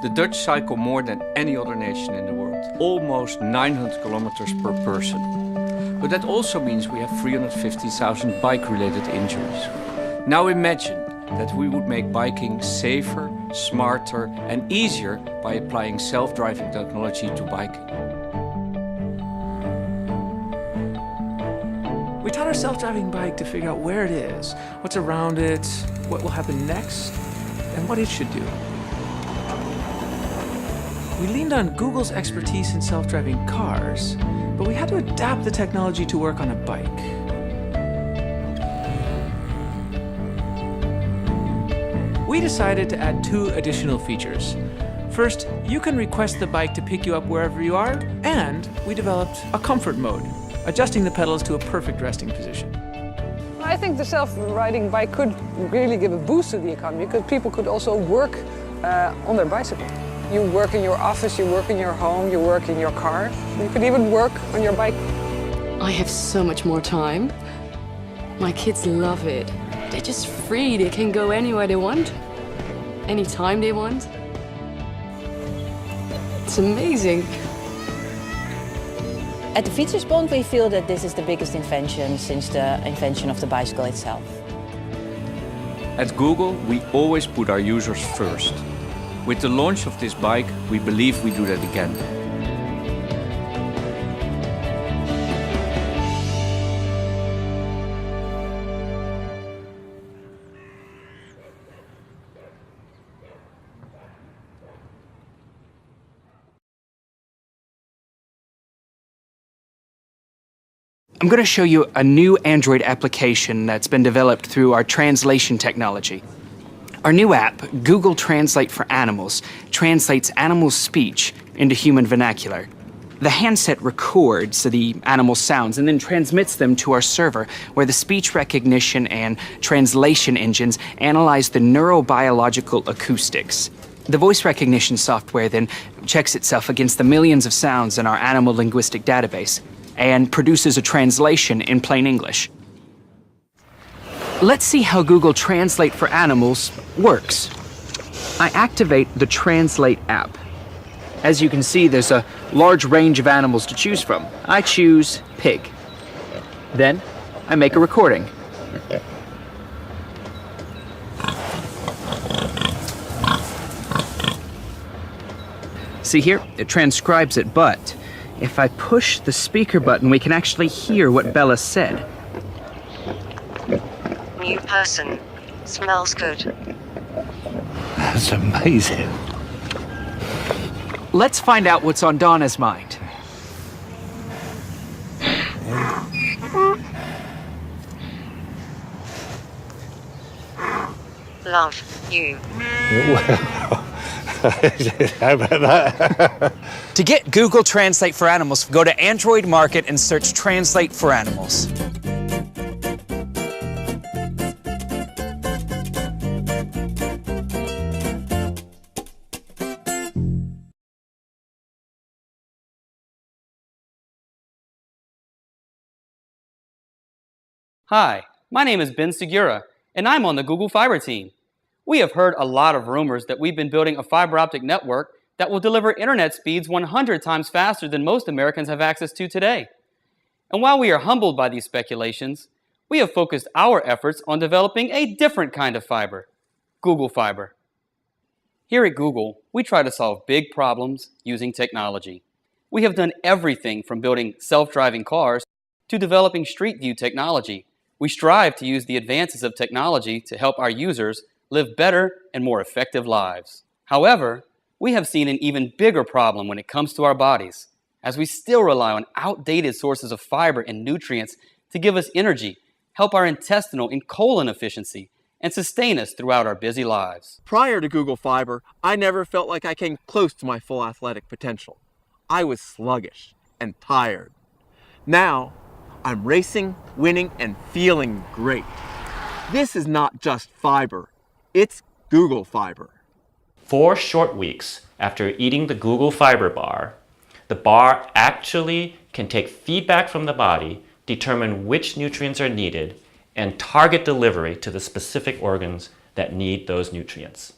The Dutch cycle more than any other nation in the world, almost 900 kilometers per person. But that also means we have 350,000 bike-related injuries. Now imagine that we would make biking safer, smarter and easier by applying self-driving technology to biking. We taught our self-driving bike to figure out where it is, what's around it, what will happen next, and what it should do. We leaned on Google's expertise in self-driving cars, but we had to adapt the technology to work on a bike. We decided to add 2 additional features. First, you can request the bike to pick you up wherever you are, and we developed a comfort mode, adjusting the pedals to a perfect resting position. I think the self-riding bike could really give a boost to the economy because people could also work on their bicycle. You work in your office, you work in your home, you work in your car. You could even work on your bike. I have so much more time. My kids love it. They're just free. They can go anywhere they want, anytime they want. It's amazing. At the Fietsersbond, we feel that this is the biggest invention since the invention of the bicycle itself. At Google, we always put our users first. With the launch of this bike, we believe we do that again. I'm going to show you a new Android application that's been developed through our translation technology. Our new app, Google Translate for Animals, translates animal speech into human vernacular. The handset records the animal sounds and then transmits them to our server, where the speech recognition and translation engines analyze the neurobiological acoustics. The voice recognition software then checks itself against the millions of sounds in our animal linguistic database and produces a translation in plain English. Let's see how Google Translate for Animals works. I activate the Translate app. As you can see, there's a large range of animals to choose from. I choose pig. Then I make a recording. See here, it transcribes it, but if I push the speaker button, we can actually hear what Bella said. New person. Smells good. That's amazing. Let's find out what's on Donna's mind. Love you. How about that? To get Google Translate for Animals, go to Android Market and search Translate for Animals. Hi, my name is Ben Segura, and I'm on the Google Fiber team. We have heard a lot of rumors that we've been building a fiber optic network that will deliver internet speeds 100 times faster than most Americans have access to today. And while we are humbled by these speculations, we have focused our efforts on developing a different kind of fiber, Google Fiber. Here at Google, we try to solve big problems using technology. We have done everything from building self-driving cars to developing Street View technology. We strive to use the advances of technology to help our users live better and more effective lives. However, we have seen an even bigger problem when it comes to our bodies, as we still rely on outdated sources of fiber and nutrients to give us energy, help our intestinal and colon efficiency, and sustain us throughout our busy lives. Prior to Google Fiber, I never felt like I came close to my full athletic potential. I was sluggish and tired. Now, I'm racing, winning, and feeling great. This is not just fiber, it's Google Fiber. 4 short weeks after eating the Google Fiber bar, the bar actually can take feedback from the body, determine which nutrients are needed, and target delivery to the specific organs that need those nutrients.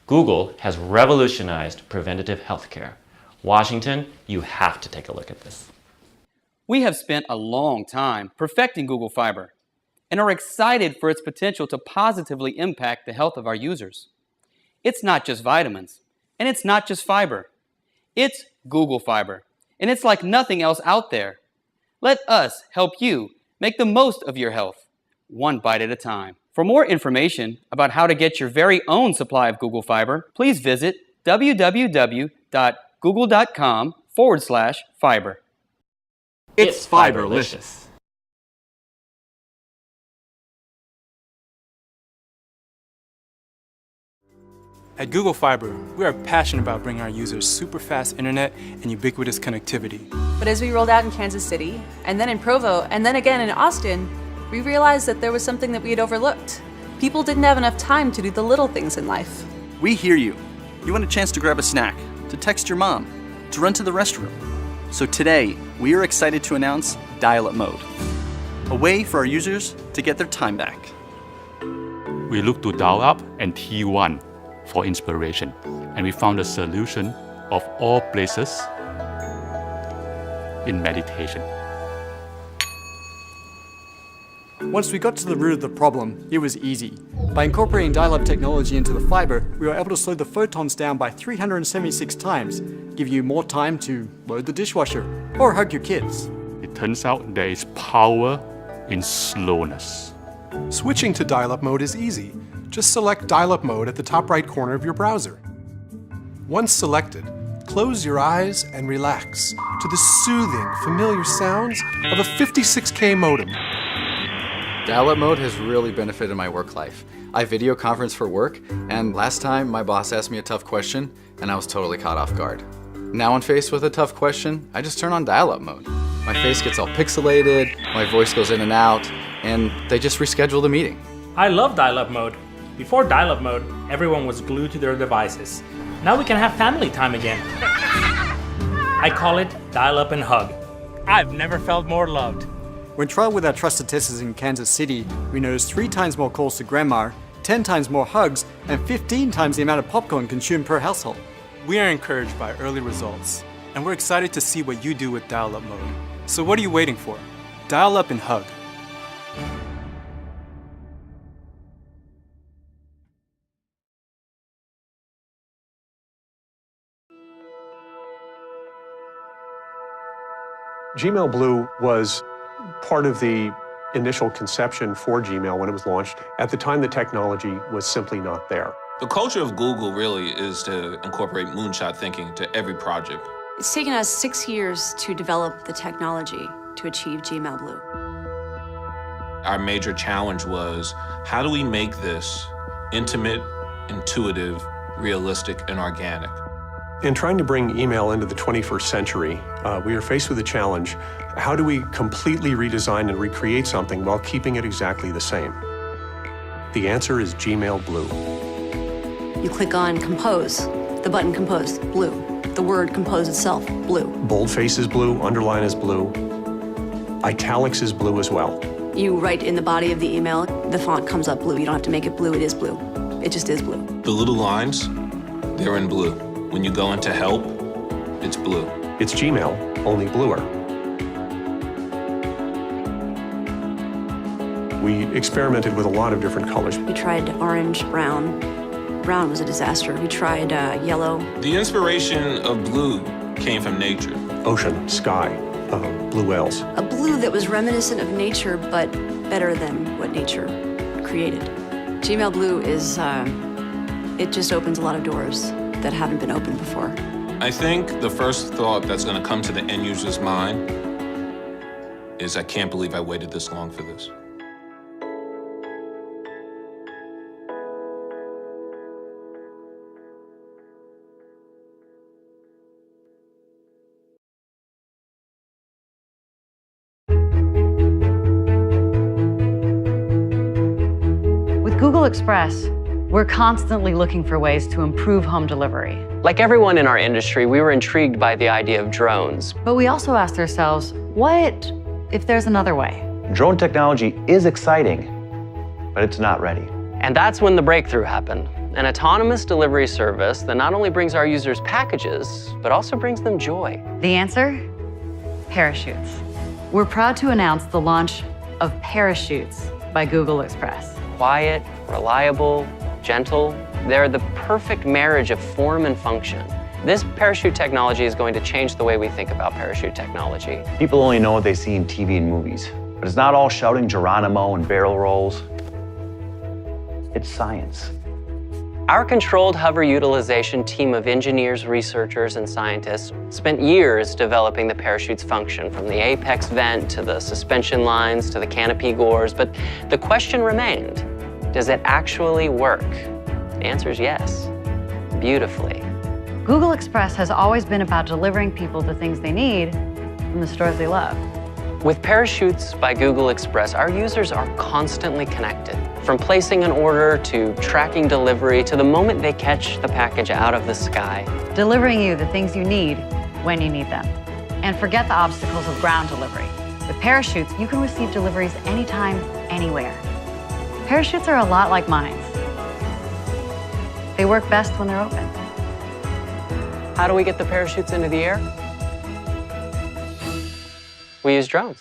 Google has revolutionized preventative healthcare. Washington, you have to take a look at this. We have spent a long time perfecting Google Fiber and are excited for its potential to positively impact the health of our users. It's not just vitamins, and it's not just fiber. It's Google Fiber, and it's like nothing else out there. Let us help you make the most of your health, one bite at a time. For more information about how to get your very own supply of Google Fiber, please visit www.google.com/fiber. It's fiberlicious. At Google Fiber, we are passionate about bringing our users super fast internet and ubiquitous connectivity. But as we rolled out in Kansas City, and then in Provo, and then again in Austin, we realized that there was something that we had overlooked. People didn't have enough time to do the little things in life. We hear you. You want a chance to grab a snack, to text your mom, to run to the restroom. So today, we are excited to announce Dial-Up Mode, a way for our users to get their time back. We looked to Dial-Up and T1 for inspiration, and we found a solution of all places in meditation. Once we got to the root of the problem, it was easy. By incorporating dial-up technology into the fiber, we were able to slow the photons down by 376 times, giving you more time to load the dishwasher or hug your kids. It turns out there is power in slowness. Switching to dial-up mode is easy. Just select dial-up mode at the top right corner of your browser. Once selected, close your eyes and relax to the soothing, familiar sounds of a 56K modem. Dial-Up Mode has really benefited my work life. I video conference for work, and last time my boss asked me a tough question, and I was totally caught off guard. Now when faced with a tough question, I just turn on Dial-Up Mode. My face gets all pixelated, my voice goes in and out, and they just reschedule the meeting. I love Dial-Up Mode. Before Dial-Up Mode, everyone was glued to their devices. Now we can have family time again. I call it Dial-Up and Hug. I've never felt more loved. When trialed with our trusted testers in Kansas City, we noticed 3 times more calls to grandma, 10 times more hugs, and 15 times the amount of popcorn consumed per household. We are encouraged by early results, and we're excited to see what you do with Dial-Up Mode. So what are you waiting for? Dial up and hug. Gmail Blue was part of the initial conception for Gmail when it was launched. At the time, the technology was simply not there. The culture of Google really is to incorporate moonshot thinking to every project. It's taken us 6 years to develop the technology to achieve Gmail Blue. Our major challenge was, how do we make this intimate, intuitive, realistic, and organic? In trying to bring email into the 21st century, we are faced with a challenge. How do we completely redesign and recreate something while keeping it exactly the same? The answer is Gmail Blue. You click on Compose, the button Compose, blue. The word Compose itself, blue. Boldface is blue, underline is blue. Italics is blue as well. You write in the body of the email, the font comes up blue. You don't have to make it blue, it is blue. It just is blue. The little lines, they're in blue. When you go into help, it's blue. It's Gmail, only bluer. We experimented with a lot of different colors. We tried orange, brown. Brown was a disaster. We tried yellow. The inspiration of blue came from nature. Ocean, sky, blue whales. A blue that was reminiscent of nature, but better than what nature created. Gmail Blue is, it just opens a lot of doors that haven't been opened before. I think the first thought that's going to come to the end user's mind is, I can't believe I waited this long for this. With Google Express, we're constantly looking for ways to improve home delivery. Like everyone in our industry, we were intrigued by the idea of drones. But we also asked ourselves, what if there's another way? Drone technology is exciting, but it's not ready. And that's when the breakthrough happened. An autonomous delivery service that not only brings our users packages, but also brings them joy. The answer? Parachutes. We're proud to announce the launch of Parachutes by Google Express. Quiet, reliable, gentle, they're the perfect marriage of form and function. This parachute technology is going to change the way we think about parachute technology. People only know what they see in TV and movies, but it's not all shouting Geronimo and barrel rolls. It's science. Our controlled hover utilization team of engineers, researchers, and scientists spent years developing the parachute's function, from the apex vent to the suspension lines to the canopy gores, but the question remained, does it actually work? The answer is yes, beautifully. Google Express has always been about delivering people the things they need from the stores they love. With Parachutes by Google Express, our users are constantly connected. From placing an order to tracking delivery to the moment they catch the package out of the sky. Delivering you the things you need when you need them. And forget the obstacles of ground delivery. With Parachutes, you can receive deliveries anytime, anywhere. Parachutes are a lot like mines. They work best when they're open. How do we get the parachutes into the air? We use drones.